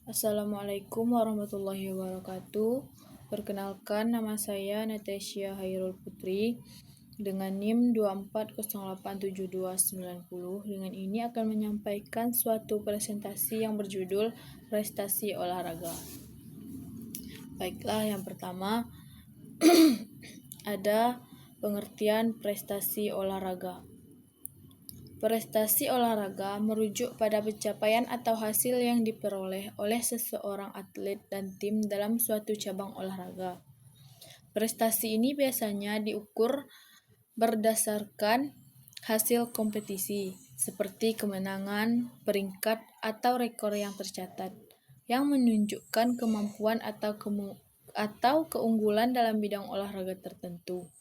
Assalamualaikum warahmatullahi wabarakatuh. Perkenalkan, nama saya Natasha Hairul Putri dengan NIM 240872990. Dengan ini akan menyampaikan suatu presentasi yang berjudul Prestasi Olahraga. Baiklah, yang pertama ada pengertian prestasi olahraga. Prestasi olahraga merujuk pada pencapaian atau hasil yang diperoleh oleh seseorang atlet dan tim dalam suatu cabang olahraga. Prestasi ini biasanya diukur berdasarkan hasil kompetisi, seperti kemenangan, peringkat, atau rekor yang tercatat, yang menunjukkan kemampuan atau keunggulan dalam bidang olahraga tertentu.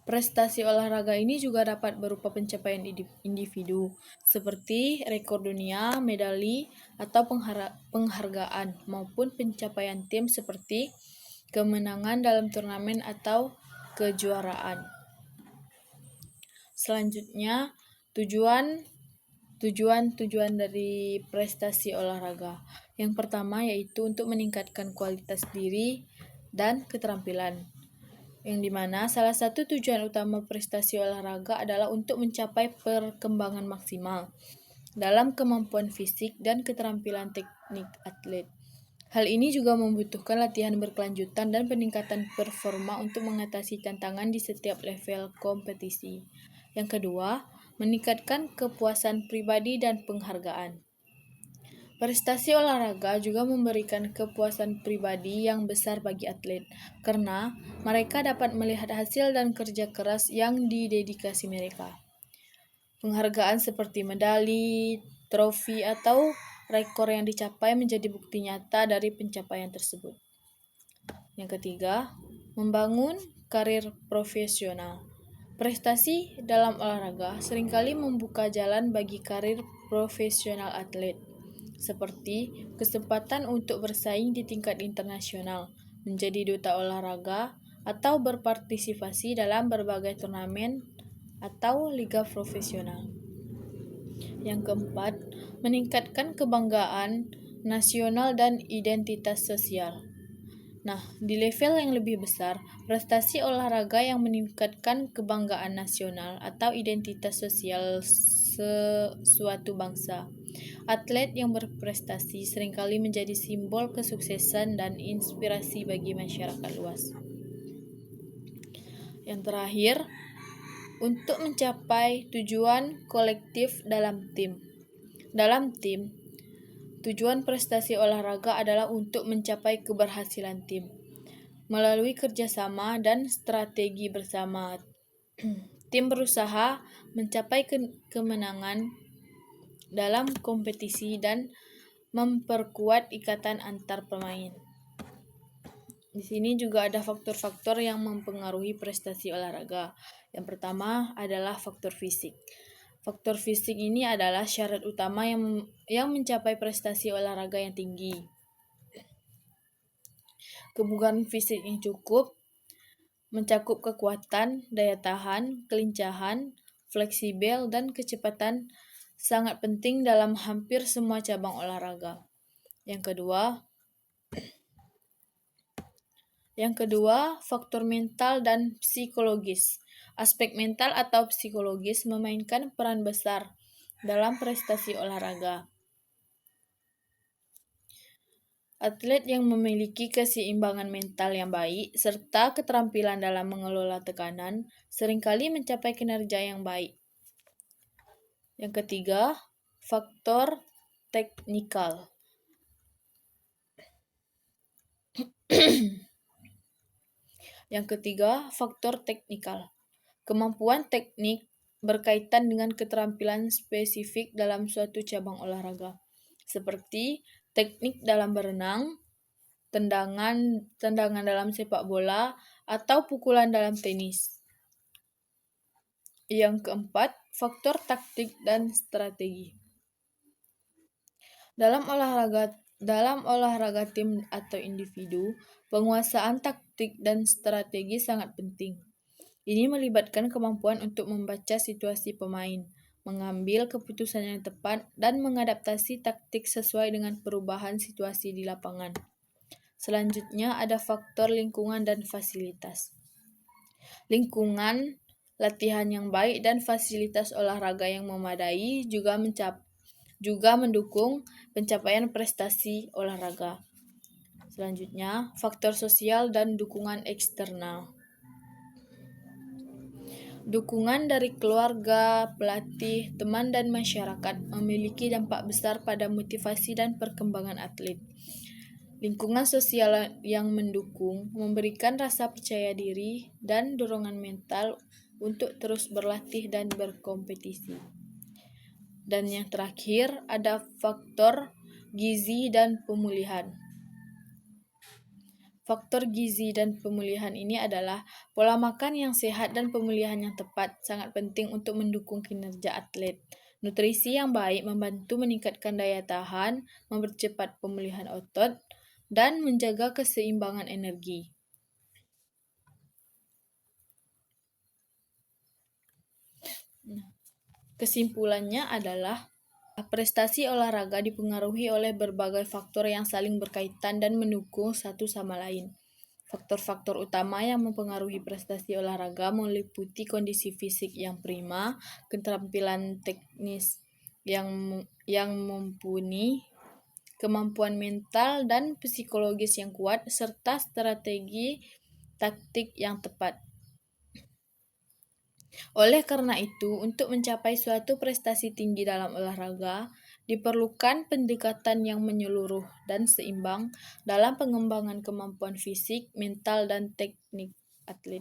Prestasi olahraga ini juga dapat berupa pencapaian individu, seperti rekor dunia, medali, atau penghargaan, maupun pencapaian tim seperti kemenangan dalam turnamen atau kejuaraan. Selanjutnya, tujuan dari prestasi olahraga. Yang pertama yaitu untuk meningkatkan kualitas diri dan keterampilan, yang dimana salah satu tujuan utama prestasi olahraga adalah untuk mencapai perkembangan maksimal dalam kemampuan fisik dan keterampilan teknik atlet. Hal ini juga membutuhkan latihan berkelanjutan dan peningkatan performa untuk mengatasi tantangan di setiap level kompetisi. Yang kedua, meningkatkan kepuasan pribadi dan penghargaan. Prestasi olahraga juga memberikan kepuasan pribadi yang besar bagi atlet, karena mereka dapat melihat hasil dan kerja keras yang didedikasi mereka. Penghargaan seperti medali, trofi, atau rekor yang dicapai menjadi bukti nyata dari pencapaian tersebut. Yang ketiga, membangun karir profesional. Prestasi dalam olahraga seringkali membuka jalan bagi karir profesional atlet, seperti kesempatan untuk bersaing di tingkat internasional, menjadi duta olahraga, atau berpartisipasi dalam berbagai turnamen atau liga profesional. Yang keempat, meningkatkan kebanggaan nasional dan identitas sosial. Nah, di level yang lebih besar, prestasi olahraga yang meningkatkan kebanggaan nasional atau identitas sosial suatu bangsa. Atlet yang berprestasi seringkali menjadi simbol kesuksesan dan inspirasi bagi masyarakat luas. Yang terakhir, untuk mencapai tujuan kolektif dalam tim. Dalam tim, tujuan prestasi olahraga adalah untuk mencapai keberhasilan tim melalui kerjasama dan strategi bersama. Tim berusaha mencapai kemenangan dalam kompetisi dan memperkuat ikatan antar pemain. Di sini juga ada faktor-faktor yang mempengaruhi prestasi olahraga. Yang pertama adalah faktor fisik. Faktor fisik ini adalah syarat utama yang mencapai prestasi olahraga yang tinggi. Kebugaran fisik yang cukup mencakup kekuatan, daya tahan, kelincahan, fleksibel, dan kecepatan sangat penting dalam hampir semua cabang olahraga. Yang kedua, faktor mental dan psikologis. Aspek mental atau psikologis memainkan peran besar dalam prestasi olahraga. Atlet yang memiliki keseimbangan mental yang baik serta keterampilan dalam mengelola tekanan seringkali mencapai kinerja yang baik. Yang ketiga, faktor teknikal. Kemampuan teknik berkaitan dengan keterampilan spesifik dalam suatu cabang olahraga, seperti teknik dalam berenang, tendangan dalam sepak bola, atau pukulan dalam tenis. Yang keempat, faktor taktik dan strategi. Dalam olahraga tim atau individu, penguasaan taktik dan strategi sangat penting. Ini melibatkan kemampuan untuk membaca situasi pemain, mengambil keputusan yang tepat, dan mengadaptasi taktik sesuai dengan perubahan situasi di lapangan. Selanjutnya ada faktor lingkungan dan fasilitas. Lingkungan, latihan yang baik, dan fasilitas olahraga yang memadai juga mendukung pencapaian prestasi olahraga. Selanjutnya, faktor sosial dan dukungan eksternal. Dukungan dari keluarga, pelatih, teman, dan masyarakat memiliki dampak besar pada motivasi dan perkembangan atlet. Lingkungan sosial yang mendukung memberikan rasa percaya diri dan dorongan mental untuk terus berlatih dan berkompetisi. Dan yang terakhir ada faktor gizi dan pemulihan. Faktor gizi dan pemulihan ini adalah pola makan yang sehat dan pemulihan yang tepat sangat penting untuk mendukung kinerja atlet. Nutrisi yang baik membantu meningkatkan daya tahan, mempercepat pemulihan otot, dan menjaga keseimbangan energi. Kesimpulannya adalah prestasi olahraga dipengaruhi oleh berbagai faktor yang saling berkaitan dan mendukung satu sama lain. Faktor-faktor utama yang mempengaruhi prestasi olahraga meliputi kondisi fisik yang prima, keterampilan teknis yang mumpuni, kemampuan mental dan psikologis yang kuat, serta strategi taktik yang tepat. Oleh karena itu, untuk mencapai suatu prestasi tinggi dalam olahraga, diperlukan pendekatan yang menyeluruh dan seimbang dalam pengembangan kemampuan fisik, mental, dan teknik atlet.